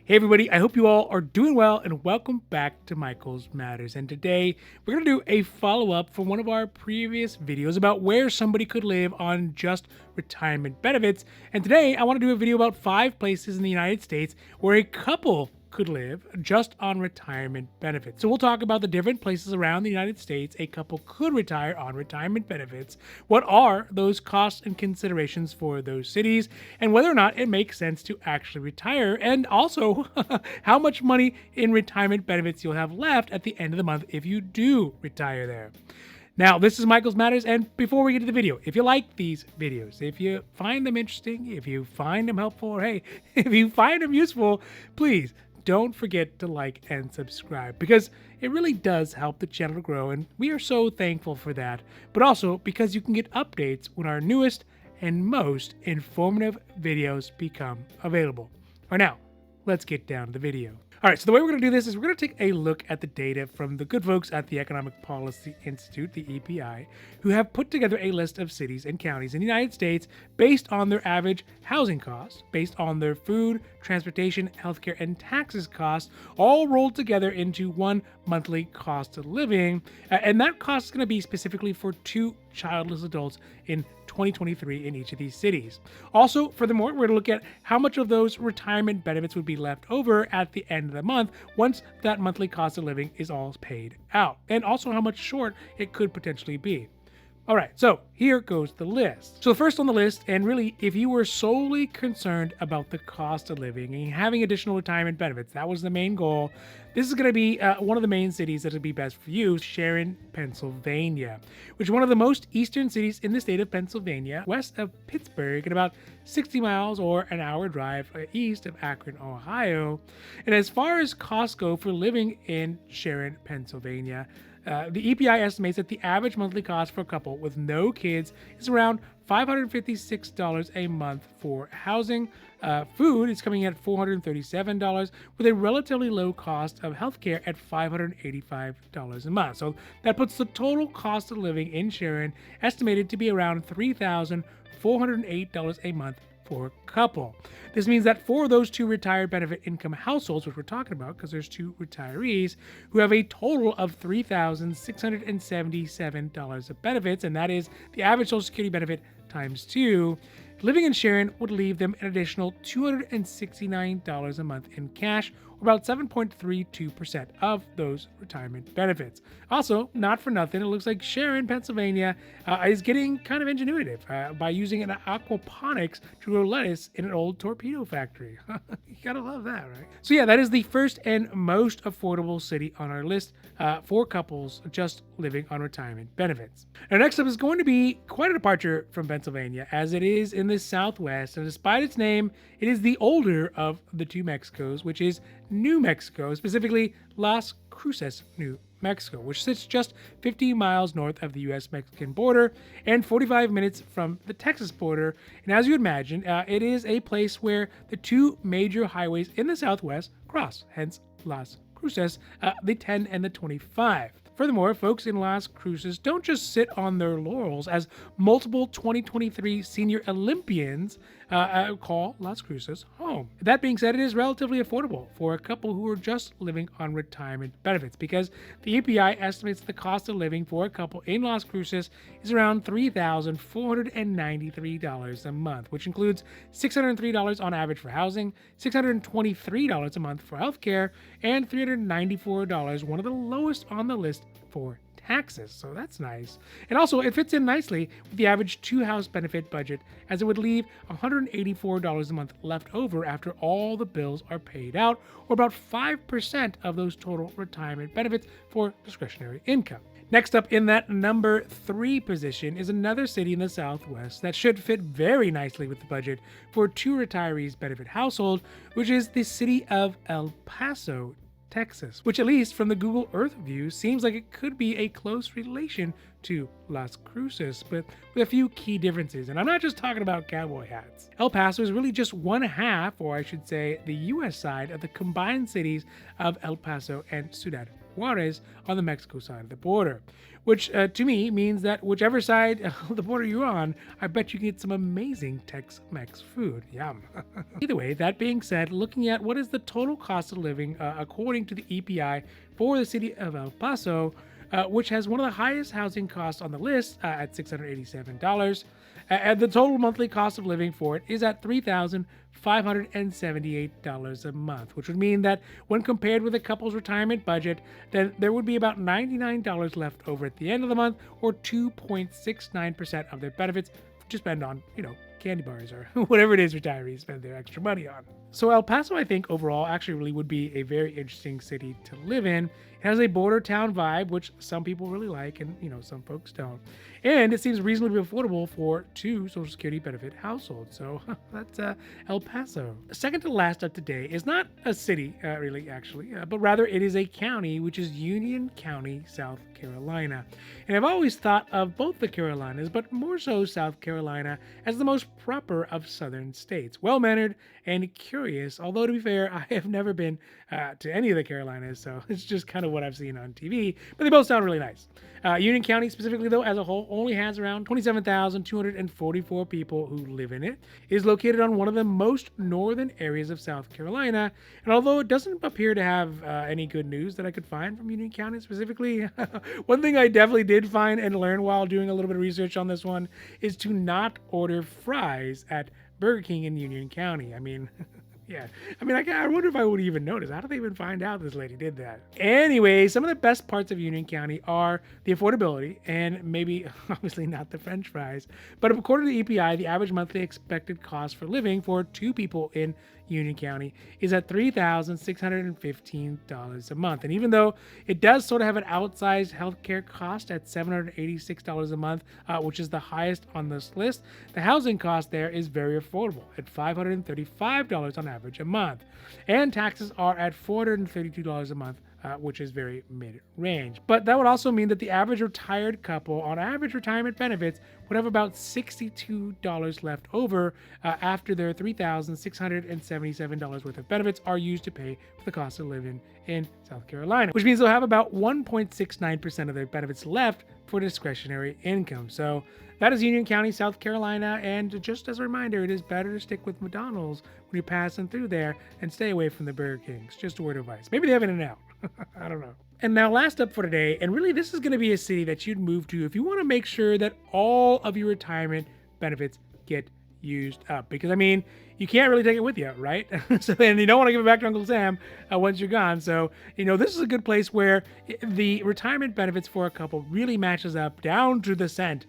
Hey everybody, I hope you all are doing well and welcome back to Michael's Matters. And today we're going to do a follow-up from one of our previous videos about where somebody could live on just retirement benefits. And today I want to do a video about 5 places in the United States where a couple could live just on retirement benefits. So we'll talk about the different places around the United States a couple could retire on retirement benefits, what are those costs and considerations for those cities, and whether or not it makes sense to actually retire, and also how much money in retirement benefits you'll have left at the end of the month if you do retire there. Now, this is Michael's Matters, and before we get to the video, if you like these videos, if you find them interesting, if you find them helpful, or hey, if you find them useful, please don't forget to like and subscribe, because it really does help the channel to grow, and we are so thankful for that. But also because you can get updates when our newest and most informative videos become available. All right, now, let's get down to the video. All right, so the way we're going to do this is we're going to take a look at the data from the good folks at the Economic Policy Institute, the EPI, who have put together a list of cities and counties in the United States based on their average housing costs, based on their food, transportation, healthcare, and taxes costs, all rolled together into one monthly cost of living. And that cost is going to be specifically for 2 childless adults in 2023 in each of these cities. Also, furthermore, we're going to look at how much of those retirement benefits would be left over at the end of the month once that monthly cost of living is all paid out, and also how much short it could potentially be. All right, so here goes the list. So the first on the list, and really, if you were solely concerned about the cost of living and having additional retirement benefits, that was the main goal, this is going to be one of the main cities that would be best for you, Sharon, Pennsylvania, which is one of the most eastern cities in the state of Pennsylvania, west of Pittsburgh, and about 60 miles or an hour drive east of Akron, Ohio. And as far as costs go for living in Sharon, Pennsylvania, the EPI estimates that the average monthly cost for a couple with no kids is around $556 a month for housing. Food is coming in at $437, with a relatively low cost of healthcare at $585 a month. So that puts the total cost of living in Sharon estimated to be around $3,408 a month for a couple. This means that for those 2 retired benefit income households, which we're talking about because there's 2 retirees who have a total of $3,677 of benefits, and that is the average Social Security benefit times 2, living in Sharon would leave them an additional $269 a month in cash, or about 7.32% of those retirement benefits. Also, not for nothing, it looks like Sharon, Pennsylvania is getting kind of ingenuitive by using an aquaponics to grow lettuce in an old torpedo factory. You gotta love that, right? So yeah, that is the first and most affordable city on our list for couples just living on retirement benefits. Now, next up is going to be quite a departure from Pennsylvania, as it is in the Southwest, and despite its name, it is the older of the 2 Mexicos, which is New Mexico, specifically Las Cruces, New Mexico, which sits just 50 miles north of the U.S.-Mexican border and 45 minutes from the Texas border. And as you imagine, it is a place where the 2 major highways in the Southwest cross, hence Las Cruces, the 10 and the 25. Furthermore, folks in Las Cruces don't just sit on their laurels, as multiple 2023 senior Olympians call Las Cruces home. That being said, it is relatively affordable for a couple who are just living on retirement benefits, because the EPI estimates the cost of living for a couple in Las Cruces is around $3,493 a month, which includes $603 on average for housing, $623 a month for healthcare, and $394, one of the lowest on the list, for taxes. So that's nice. And also, it fits in nicely with the average 2-house benefit budget, as it would leave $184 a month left over after all the bills are paid out, or about 5% of those total retirement benefits for discretionary income. Next up in that number 3 position is another city in the Southwest that should fit very nicely with the budget for 2 retirees benefit household, which is the city of El Paso, Texas, which at least from the Google Earth view seems like it could be a close relation to Las Cruces, but with a few key differences. And I'm not just talking about cowboy hats. El Paso is really just one half, or I should say the US side, of the combined cities of El Paso and Ciudad Juarez on the Mexico side of the border, which to me means that whichever side of the border you're on, I bet you can get some amazing Tex-Mex food. Yum. Either way, that being said, looking at what is the total cost of living according to the EPI for the city of El Paso, which has one of the highest housing costs on the list at $687. And the total monthly cost of living for it is at $3,578 a month, which would mean that when compared with a couple's retirement budget, then there would be about $99 left over at the end of the month, or 2.69% of their benefits to spend on, candy bars or whatever it is retirees spend their extra money on. So El Paso, I think, overall, actually really would be a very interesting city to live in. It has a border town vibe, which some people really like, and some folks don't. And it seems reasonably affordable for 2 Social Security benefit households. So that's El Paso. Second to last up today is not a city, really, actually, but rather it is a county, which is Union County, South Carolina. And I've always thought of both the Carolinas, but more so South Carolina, as the most proper of southern states. Well-mannered and curious, although to be fair, I have never been to any of the Carolinas, so it's just kind of what I've seen on TV, but they both sound really nice. Union County specifically, though, as a whole, only has around 27,244 people who live in it. It is located on one of the most northern areas of South Carolina, and although it doesn't appear to have any good news that I could find from Union County specifically, one thing I definitely did find and learn while doing a little bit of research on this one is to not order fries at Burger King in Union County. I mean, yeah. I wonder if I would even notice. How did they even find out this lady did that? Anyway, some of the best parts of Union County are the affordability and maybe, obviously, not the French fries. But according to the EPI, the average monthly expected cost for living for 2 people in Union County is at $3,615 a month. And even though it does sort of have an outsized healthcare cost at $786 a month, which is the highest on this list, the housing cost there is very affordable at $535 on average a month. And taxes are at $432 a month, which is very mid-range. But that would also mean that the average retired couple on average retirement benefits would have about $62 left over after their $3,677 worth of benefits are used to pay for the cost of living in South Carolina, which means they'll have about 1.69% of their benefits left for discretionary income. So that is Union County, South Carolina, and just as a reminder, it is better to stick with McDonald's when you're passing through there and stay away from the Burger Kings. Just a word of advice. Maybe they have In-N-Out. I don't know. And now last up for today, and really this is going to be a city that you'd move to if you want to make sure that all of your retirement benefits get used up. Because, you can't really take it with you, right? And you don't want to give it back to Uncle Sam once you're gone. So, this is a good place where the retirement benefits for a couple really matches up down to the cent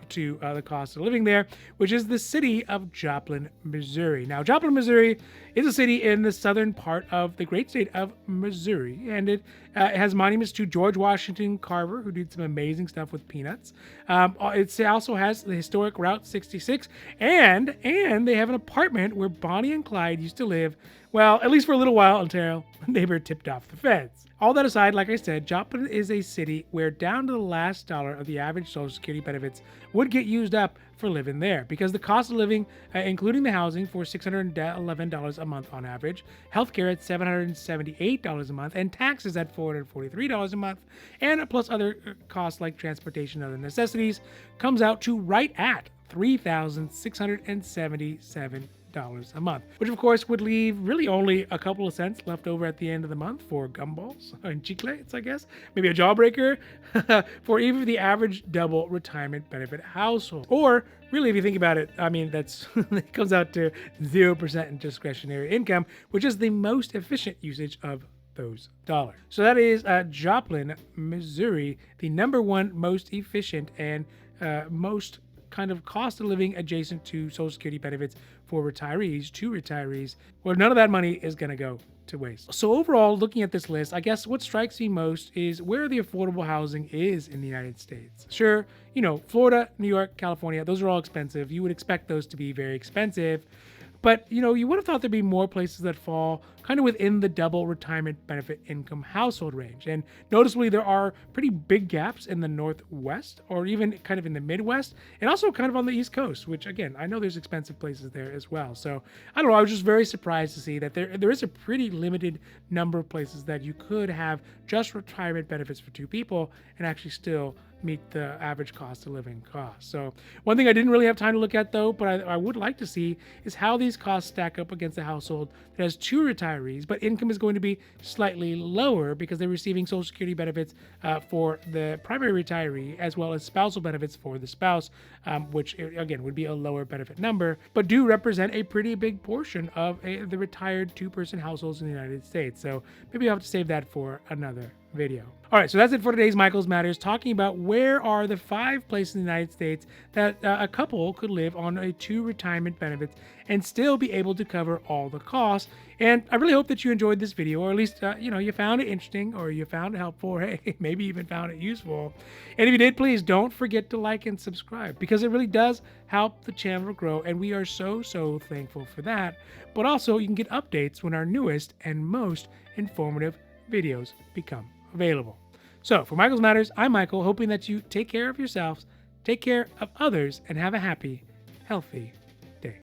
to the cost of living there, which is the city of Joplin, Missouri. Now, Joplin, Missouri is a city in the southern part of the great state of Missouri, and it has monuments to George Washington Carver, who did some amazing stuff with peanuts. It also has the historic Route 66, and they have an apartment where Bonnie and Clyde used to live, well, at least for a little while until they were tipped off the feds. All that aside, like I said, Joplin is a city where down to the last dollar of the average Social Security benefits would get used up for living there, because the cost of living, including the housing, for $611 a month on average, healthcare at $778 a month, and taxes at $443 a month, and plus other costs like transportation and other necessities, comes out to right at $3,677 a month, which of course would leave really only a couple of cents left over at the end of the month for gumballs and chiclets, I guess, maybe a jawbreaker for even the average double retirement benefit household. Or really, if you think about it, that's it comes out to 0% in discretionary income, which is the most efficient usage of those dollars. So that is Joplin, Missouri, the #1 most efficient and most kind of cost of living adjacent to Social Security benefits for retirees, where none of that money is going to go to waste. So overall, looking at this list, I guess what strikes me most is where the affordable housing is in the United States. Sure, Florida, New York, California, those are all expensive. You would expect those to be very expensive. But, you would have thought there'd be more places that fall kind of within the double retirement benefit income household range. And noticeably, there are pretty big gaps in the Northwest or even kind of in the Midwest and also kind of on the East Coast, which again, I know there's expensive places there as well. So I don't know. I was just very surprised to see that there is a pretty limited number of places that you could have just retirement benefits for two people and actually still meet the average cost of living cost. So one thing I didn't really have time to look at though, but I would like to see is how these costs stack up against a household that has two retirees, but income is going to be slightly lower because they're receiving Social Security benefits for the primary retiree as well as spousal benefits for the spouse, which again would be a lower benefit number, but do represent a pretty big portion of the retired two-person households in the United States. So maybe I'll have to save that for another video. All right, so that's it for today's Michael's Matters, talking about where are the 5 places in the United States that a couple could live on a 2 retirement benefits and still be able to cover all the costs. And I really hope that you enjoyed this video, or at least, you found it interesting, or you found it helpful, or hey, maybe even found it useful. And if you did, please don't forget to like and subscribe, because it really does help the channel grow, and we are so thankful for that. But also, you can get updates when our newest and most informative videos become available. So for Michael's Matters, I'm Michael, hoping that you take care of yourselves, take care of others, and have a happy, healthy